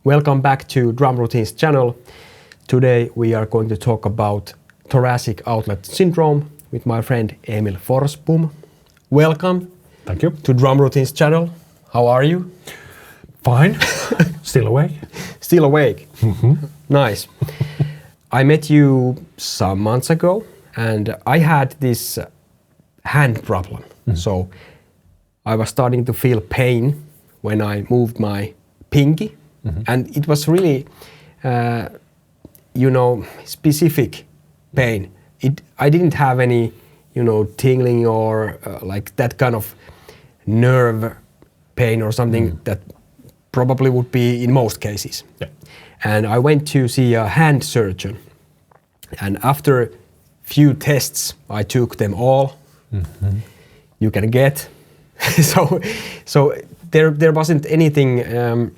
Welcome back to Drum Routines channel. Today we are going to talk about Thoracic Outlet Syndrome with my friend Emil Forsbom. Welcome. Thank you. To Drum Routines channel. How are you? Fine. Still awake. Still awake. Mm-hmm. Nice. I met you some months ago and I had this hand problem. So I was starting to feel pain when I moved my pinky. And it was really, specific pain. I didn't have any, tingling or like that kind of nerve pain or something that probably would be in most cases. Yeah. And I went to see a hand surgeon. And after few tests, I took them all. You can get. so there wasn't anything.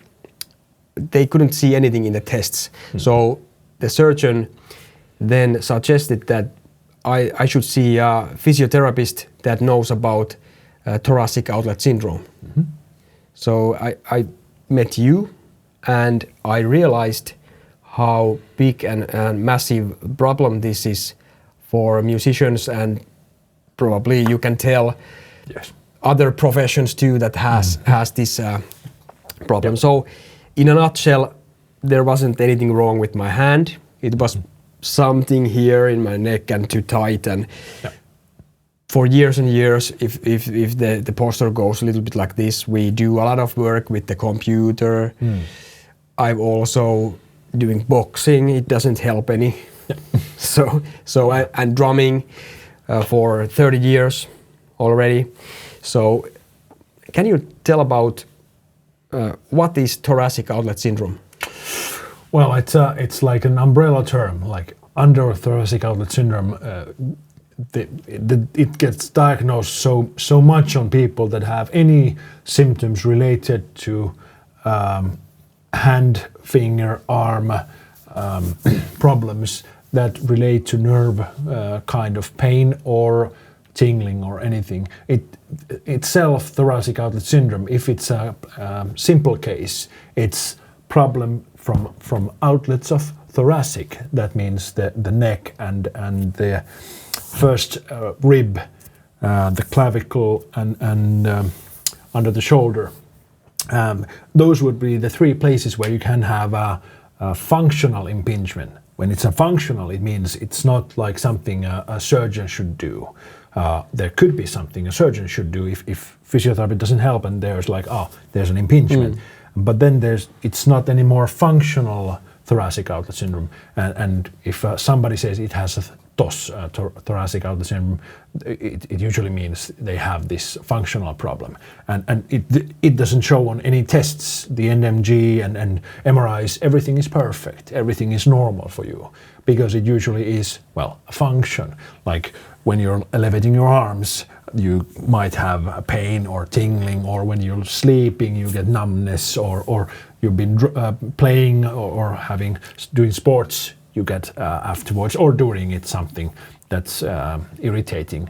They couldn't see anything in the tests. So the surgeon then suggested that I should see a physiotherapist that knows about Thoracic Outlet Syndrome. So I met you and I realized how big and massive problem this is for musicians, and probably you can tell other professions too that has this problem. So in a nutshell, there wasn't anything wrong with my hand. It was something here in my neck and too tight. And for years and years, if the posture goes a little bit like this, we do a lot of work with the computer. I'm also doing boxing. It doesn't help any. And drumming for 30 years already. So can you tell about what is Thoracic Outlet Syndrome? Well, it's like an umbrella term. Like under Thoracic Outlet Syndrome, it gets diagnosed so much on people that have any symptoms related to hand, finger, arm problems that relate to nerve kind of pain or tingling or anything. Itself, Thoracic Outlet Syndrome, if it's a simple case, it's problem from outlets of thoracic. That means the neck and the first rib, the clavicle and under the shoulder. Those would be the three places where you can have a functional impingement. When it's a functional, it means it's not like something a surgeon should do. There could be something a surgeon should do if physiotherapy doesn't help and there's there's an impingement. But then it's not any more functional Thoracic Outlet Syndrome. And if somebody says it has a TOS, Thoracic Outlet Syndrome, it usually means they have this functional problem. And it doesn't show on any tests, the NMG and MRIs, everything is perfect, everything is normal for you. Because it usually is, a function. Like when you're elevating your arms, you might have a pain or tingling, or when you're sleeping, you get numbness, or you've been playing or doing sports, you get afterwards, or during it something that's irritating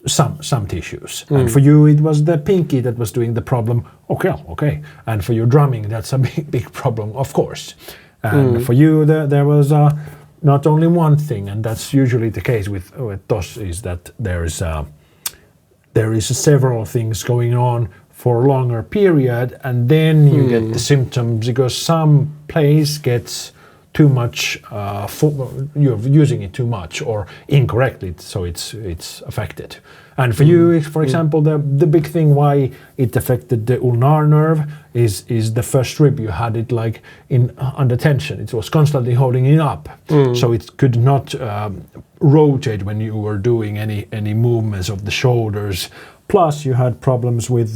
some tissues. And for you, it was the pinky that was doing the problem. Okay. And for your drumming, that's a big problem, of course. And for you, there was not only one thing, and that's usually the case with TOS, is that there is several things going on for a longer period, and then you get the symptoms because some place gets too much, you're using it too much or incorrectly, so it's affected. And for you, for example, the big thing why it affected the ulnar nerve is the first rib. You had it like under tension. It was constantly holding it up, so it could not rotate when you were doing any movements of the shoulders. Plus, you had problems with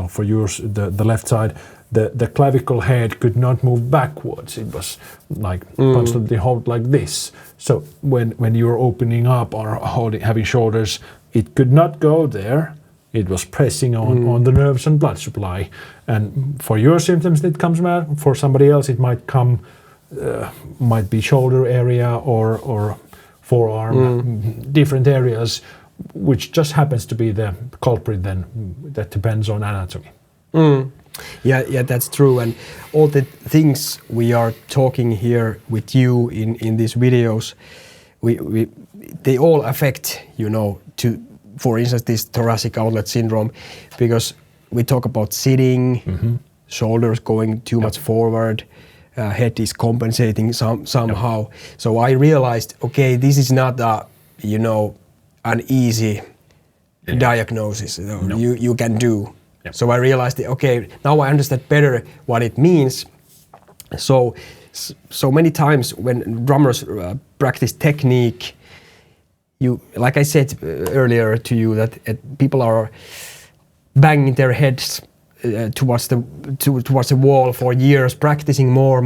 for yours, the left side. The clavicle head could not move backwards. It was like constantly hold like this. So when you were opening up or having shoulders, it could not go there. It was pressing on the nerves and blood supply. And for your symptoms, it comes back. For somebody else, it might come, might be shoulder area or forearm, different areas, which just happens to be the culprit then. That depends on anatomy. Yeah, that's true. And all the things we are talking here with you in these videos, they all affect, for instance, this thoracic outlet syndrome, because we talk about sitting, shoulders going too much forward, head is compensating somehow. So I realized, okay, this is not an easy diagnosis you can do. Yep. So I realized, okay, now I understand better what it means. So many times when drummers practice technique, like I said earlier to you, that people are banging their heads towards the wall for years, practicing more,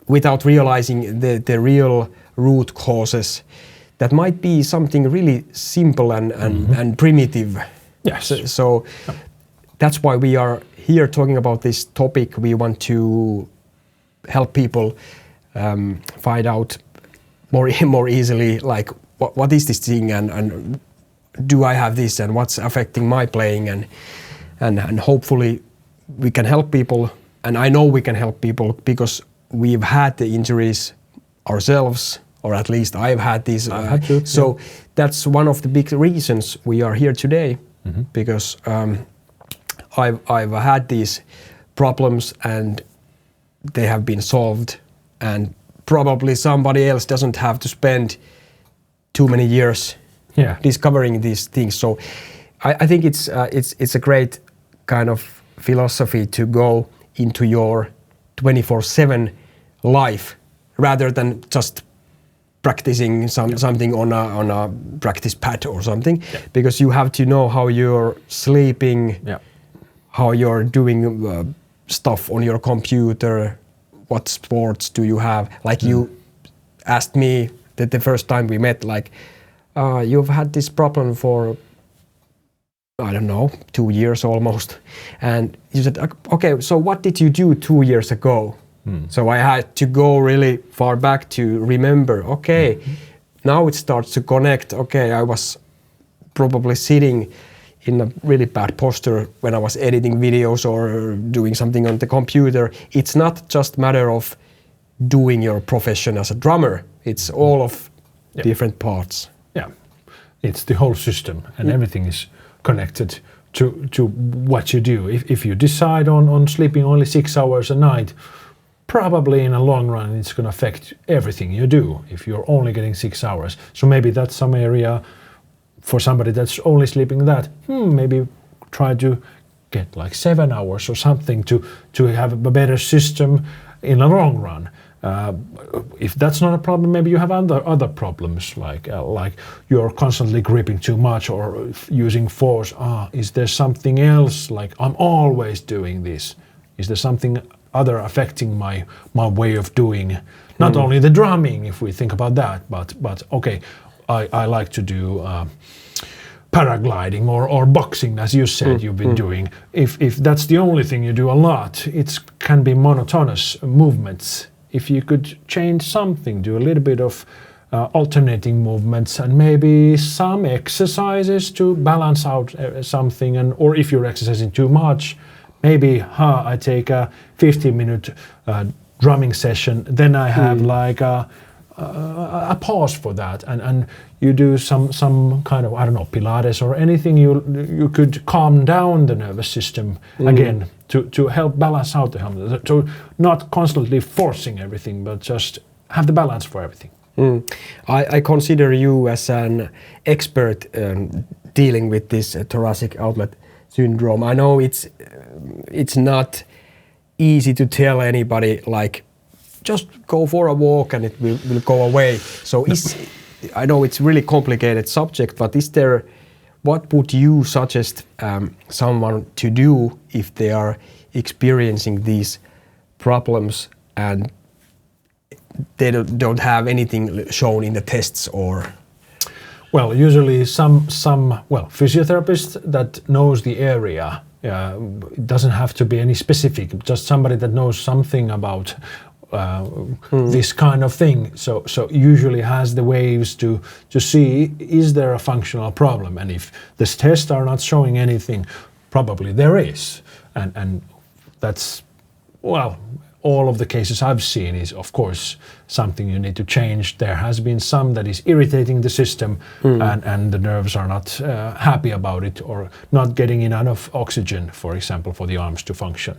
without realizing the real root causes. That might be something really simple and primitive. Yes. So that's why we are here talking about this topic. We want to help people find out more easily, like what is this thing, and do I have this, and what's affecting my playing, and hopefully we can help people. And I know we can help people because we've had the injuries ourselves, or at least I've had these. So that's one of the big reasons we are here today, because I've had these problems and they have been solved, and probably somebody else doesn't have to spend too many years discovering these things. So I think it's a great kind of philosophy to go into your 24/7 life rather than just practicing something on a practice pad or something, because you have to know how you're sleeping, how you're doing stuff on your computer, what sports do you have. Like you asked me that the first time we met, like, you've had this problem for, I don't know, 2 years almost. And you said, okay, so what did you do 2 years ago? So I had to go really far back to remember, okay, now it starts to connect. Okay, I was probably sitting in a really bad posture when I was editing videos or doing something on the computer. It's not just a matter of doing your profession as a drummer. It's all of different parts. Yeah, it's the whole system, and everything is connected to what you do. If you decide on sleeping only 6 hours a night, probably in a long run it's going to affect everything you do if you're only getting 6 hours. So maybe that's some area for somebody that's only sleeping that. Maybe try to get like 7 hours or something to have a better system in the long run. If that's not a problem, maybe you have other problems, like you're constantly gripping too much or using force. Is there something else? Like, I'm always doing this. Is there something other affecting my way of doing? Not only the drumming, if we think about that, but okay, I like to do paragliding or boxing, as you said you've been doing. If that's the only thing you do a lot, it can be monotonous movements. If you could change something, do a little bit of alternating movements and maybe some exercises to balance out something, or if you're exercising too much, maybe I take a 15-minute drumming session, then I have like a pause for that, and you do some kind of, I don't know, Pilates or anything. You could calm down the nervous system again to help balance out the helmet. So not constantly forcing everything, but just have the balance for everything. I consider you as an expert dealing with this thoracic outlet syndrome. I know it's not easy to tell anybody, like, just go for a walk and it will go away. So I know it's really complicated subject, but what would you suggest someone to do if they are experiencing these problems and they don't have anything shown in the tests? Or well, usually some physiotherapist that knows the area. It doesn't have to be any specific, just somebody that knows something about this kind of thing. So usually has the ways to see, is there a functional problem? And if the tests are not showing anything, probably there is. and that's, well, all of the cases I've seen is, of course, something you need to change. There has been some that is irritating the system, and the nerves are not happy about it, or not getting enough oxygen, for example, for the arms to function.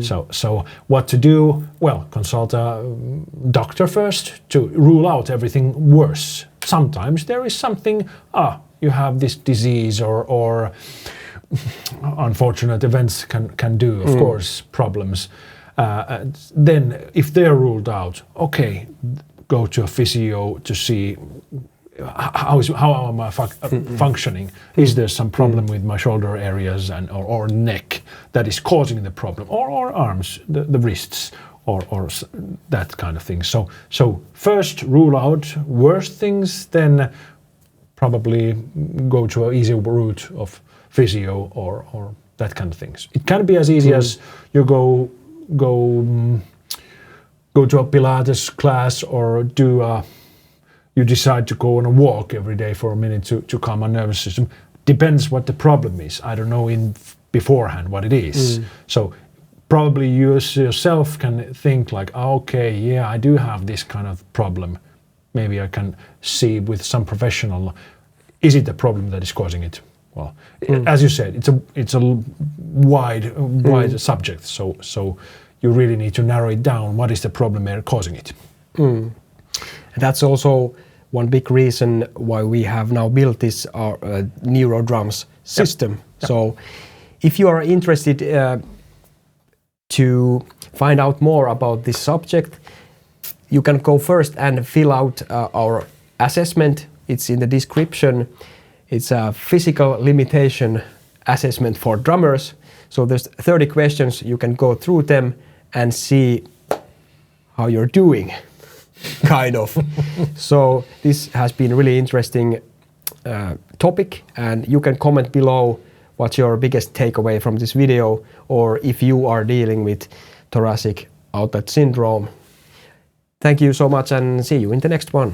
So what to do? Well, consult a doctor first to rule out everything worse. Sometimes there is something, you have this disease, or unfortunate events can do, of course, problems. Then if they're ruled out, okay, go to a physio to see how am I functioning. Is there some problem with my shoulder areas or neck that is causing the problem, or arms, the wrists, or that kind of thing. So first rule out worst things, then probably go to an easy route of physio or that kind of things. It can be as easy as you go to a Pilates class, or you decide to go on a walk every day for a minute to calm our nervous system. Depends what the problem is. I don't know beforehand what it is. So probably you yourself can think like, okay, yeah, I do have this kind of problem. Maybe I can see with some professional, is it the problem that is causing it? Well, as you said, it's a wide subject. So you really need to narrow it down. What is the problem causing it? That's also one big reason why we have now built this NeuroDrums system. Yep. So if you are interested to find out more about this subject, you can go first and fill out our assessment. It's in the description. It's a physical limitation assessment for drummers. So there's 30 questions. You can go through them and see how you're doing, kind of. So this has been really interesting topic, and you can comment below what's your biggest takeaway from this video, or if you are dealing with thoracic outlet syndrome. Thank you so much, and see you in the next one.